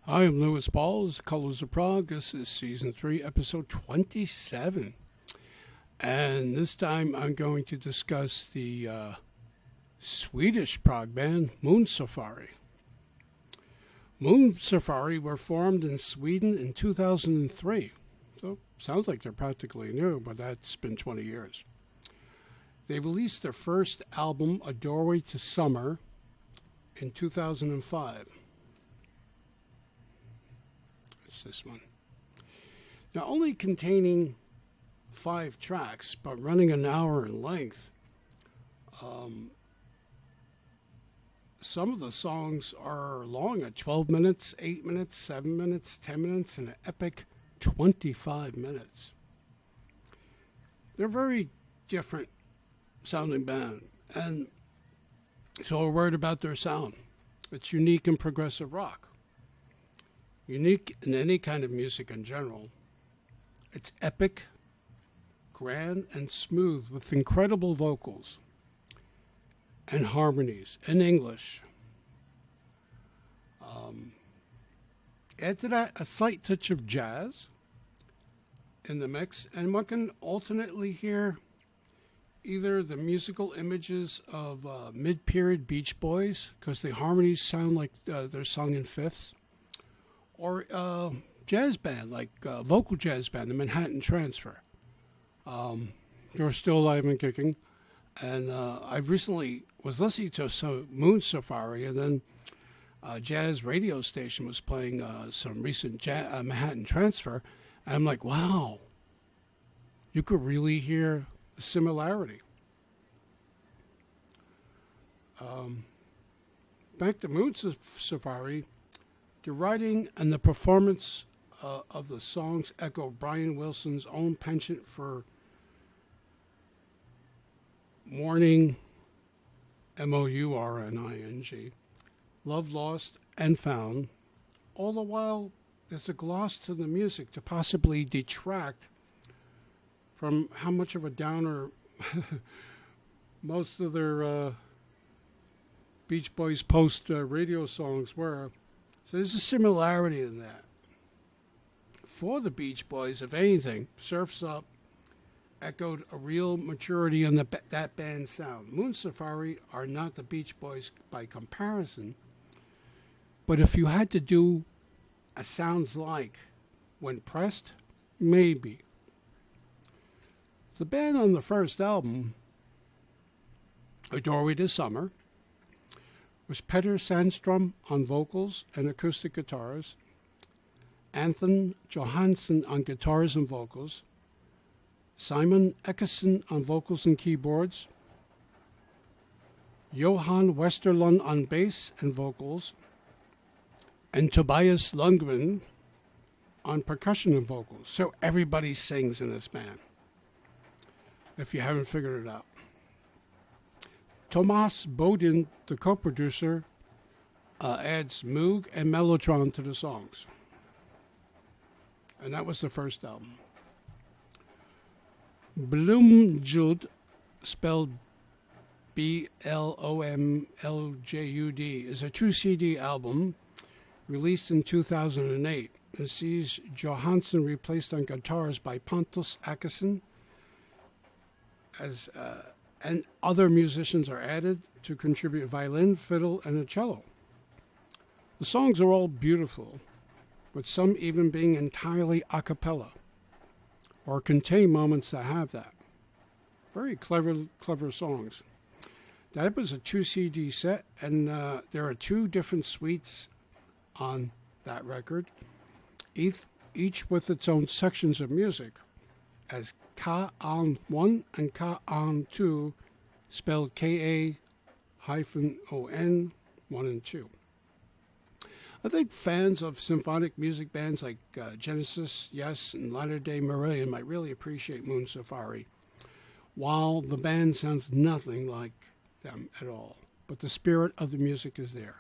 Hi, I'm Lewis Balls, Colors of Prog. This is Season 3, Episode 27. And this time I'm going to discuss the Swedish prog band Moon Safari. Moon Safari were formed in Sweden in 2003. So sounds like they're practically new, but that's been 20 years. They released their first album, A Doorway to Summer, in 2005. It's this one. Now, only containing 5 tracks, but running an hour in length, some of the songs are long at 12 minutes, 8 minutes, 7 minutes, 10 minutes, and an epic 25 minutes. They're a very different sounding band, and so a word about their sound. It's unique and progressive rock. Unique in any kind of music in general. It's epic, grand, and smooth with incredible vocals and harmonies in English. Add to that a slight touch of jazz in the mix, and one can alternately hear either the musical images of mid-period Beach Boys, because the harmonies sound like they're sung in fifths, or jazz band, like vocal jazz band, the Manhattan Transfer. They're still alive and kicking. And I recently was listening to some Moon Safari, and then a jazz radio station was playing some recent Manhattan Transfer. And I'm like, wow, you could really hear the similarity. Back to Moon Safari. The writing and the performance of the songs echo Brian Wilson's own penchant for mourning, M-O-U-R-N-I-N-G, love lost and found. All the while, there's a gloss to the music to possibly detract from how much of a downer most of their Beach Boys post radio songs were. So there's a similarity in that. For the Beach Boys, if anything, Surf's Up echoed a real maturity in that band's sound. Moon Safari are not the Beach Boys by comparison, but if you had to do a sounds like when pressed, maybe. The band on the first album, A Doorway to Summer, was Petter Sandstrom on vocals and acoustic guitars, Anton Johansson on guitars and vocals, Simon Ekkerson on vocals and keyboards, Johan Westerlund on bass and vocals, and Tobias Lundgren on percussion and vocals. So everybody sings in this band, if you haven't figured it out. Thomas Bodin, the co-producer, adds Moog and Mellotron to the songs. And that was the first album. Blomljud, spelled B-L-O-M-L-J-U-D, is a 2-CD album released in 2008. It sees Johansson replaced on guitars by Pontus Åkesson, and other musicians are added to contribute violin, fiddle, and a cello. The songs are all beautiful, with some even being entirely a cappella, or contain moments that have that. Very clever songs. That was a 2-CD set, and there are 2 different suites on that record, each with its own sections of music, as Ka-on 1 and Ka-on 2, spelled K-A-O-N 1 and 2. I think fans of symphonic music bands like Genesis, Yes, and Latter Day Marillion might really appreciate Moon Safari, while the band sounds nothing like them at all. But the spirit of the music is there.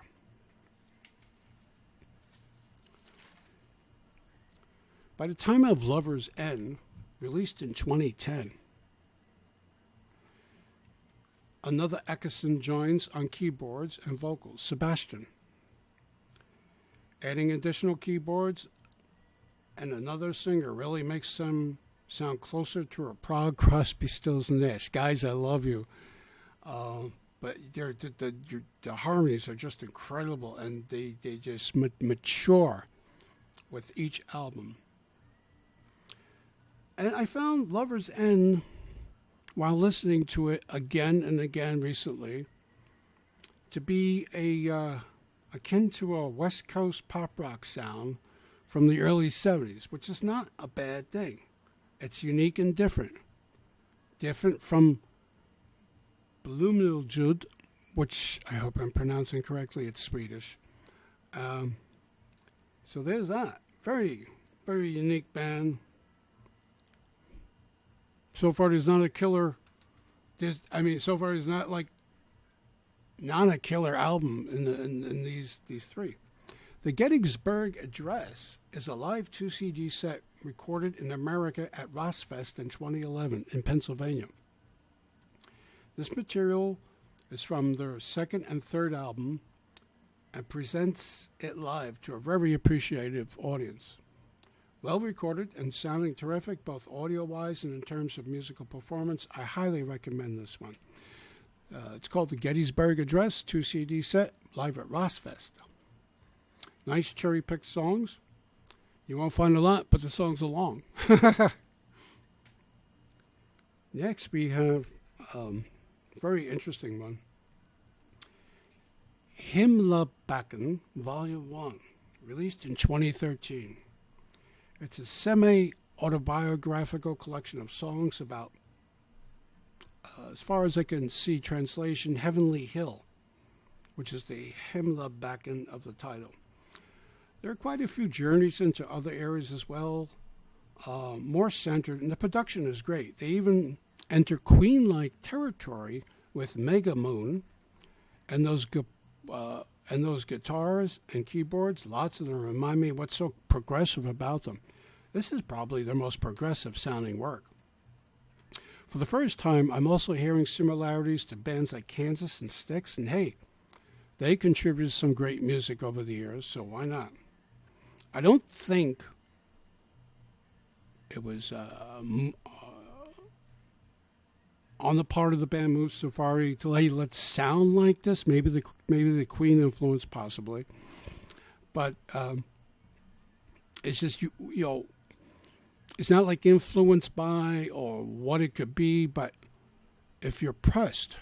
By the time of Lover's End, released in 2010, another Åkesson joins on keyboards and vocals, Sebastian. Adding additional keyboards and another singer really makes them sound closer to a Prog, Crosby, Stills, and Nash. Guys, I love you. But the harmonies are just incredible, and they just mature with each album. And I found Lover's End, while listening to it again and again recently, to be akin to a West Coast pop rock sound from the early 70s, which is not a bad thing. It's unique and different. Different from Blummeljud, which I hope I'm pronouncing correctly. It's Swedish. So there's that. Very, very unique band. So far, there's not a killer. So far, there's not a killer album in these three. The Gettysburg Address is a live 2 CD set recorded in America at Rossfest in 2011 in Pennsylvania. This material is from their second and third album and presents it live to a very appreciative audience. Well recorded and sounding terrific, both audio-wise and in terms of musical performance. I highly recommend this one. It's called the Gettysburg Address 2 CD set, live at Rossfest. Nice cherry-picked songs. You won't find a lot, but the songs are long. Next, we have a very interesting one. Himmelbacken, Volume 1, released in 2013. It's a semi-autobiographical collection of songs about, as far as I can see, translation, Heavenly Hill, which is the Himmelbacken of the title. There are quite a few journeys into other areas as well, more centered, and the production is great. They even enter Queen-like territory with Mega Moon and those guitars and keyboards. Lots of them remind me what's so progressive about them. This is probably their most progressive sounding work. For the first time, I'm also hearing similarities to bands like Kansas and Styx, and hey, they contributed some great music over the years, so why not? I don't think it was on the part of the band Moose Safari to, hey, let's sound like this. Maybe the Queen influence, possibly, but it's just you know, it's not like influenced by or what it could be. But if you're pressed,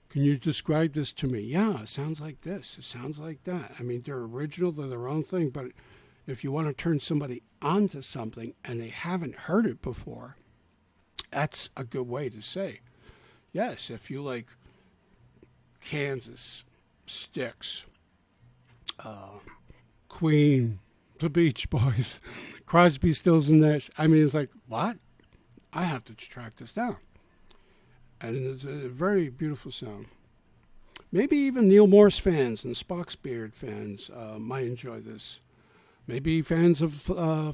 can you describe this to me? Yeah, it sounds like this. It sounds like that. I mean, they're original. They're their own thing. But if you want to turn somebody onto something and they haven't heard it before, that's a good way to say, yes, if you like Kansas, Styx, Queen, the Beach Boys, Crosby, Stills, and Nash. I mean, it's like, what? I have to track this down. And it's a very beautiful sound. Maybe even Neil Morse fans and Spocksbeard fans might enjoy this. Maybe fans of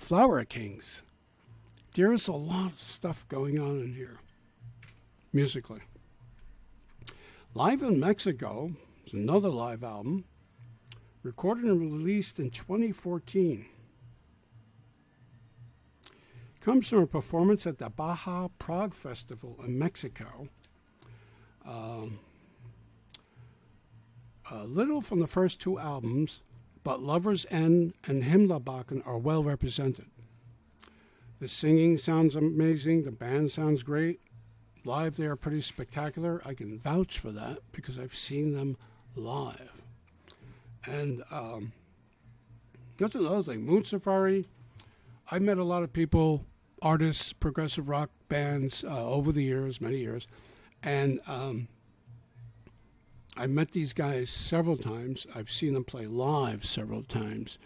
Flower Kings. There's a lot of stuff going on in here, musically. Live in Mexico is another live album, recorded and released in 2014. Comes from a performance at the Baja Prog Festival in Mexico. Little from the first two albums, but Lover's End and Himmelbacken are well represented. The singing sounds amazing. The band sounds great. Live, they are pretty spectacular. I can vouch for that because I've seen them live. And that's another thing. Moon Safari, I've met a lot of people, artists, progressive rock bands over the years, many years. And I've met these guys several times. I've seen them play live several times.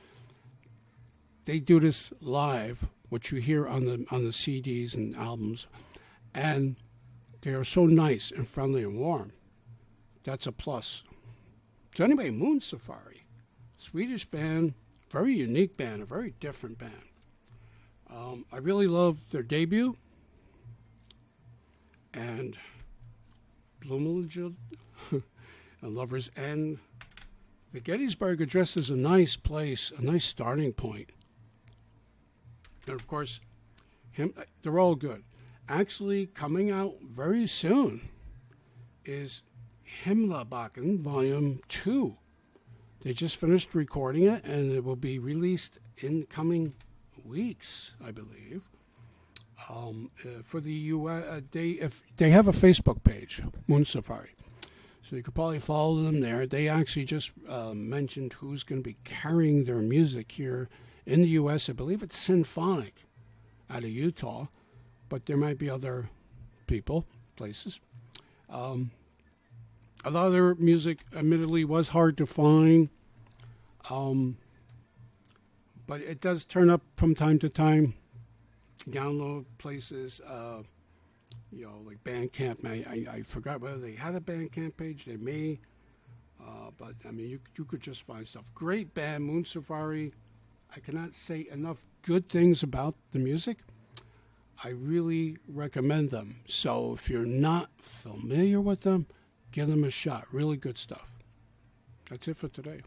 They do this live, which you hear on the CDs and albums, and they are so nice and friendly and warm. That's a plus. So anyway, Moon Safari, Swedish band, very unique band, a very different band. I really love their debut, and Blummeljud and Lover's End. The Gettysburg Address is a nice place, a nice starting point. And of course, they're all good. Actually, coming out very soon is Himmelbacken Volume 2. They just finished recording it, and it will be released in coming weeks, I believe. For the U.S., they have a Facebook page, Moon Safari. So you could probably follow them there. They actually just mentioned who's going to be carrying their music here in the U.S. I believe it's Symphonic out of Utah, but there might be other people, places. A lot of their music, admittedly, was hard to find, but it does turn up from time to time. Download places, like Bandcamp. I forgot whether they had a Bandcamp page. They may, but I mean, you could just find stuff. Great band, Moon Safari. I cannot say enough good things about the music. I really recommend them. So if you're not familiar with them, give them a shot. Really good stuff. That's it for today.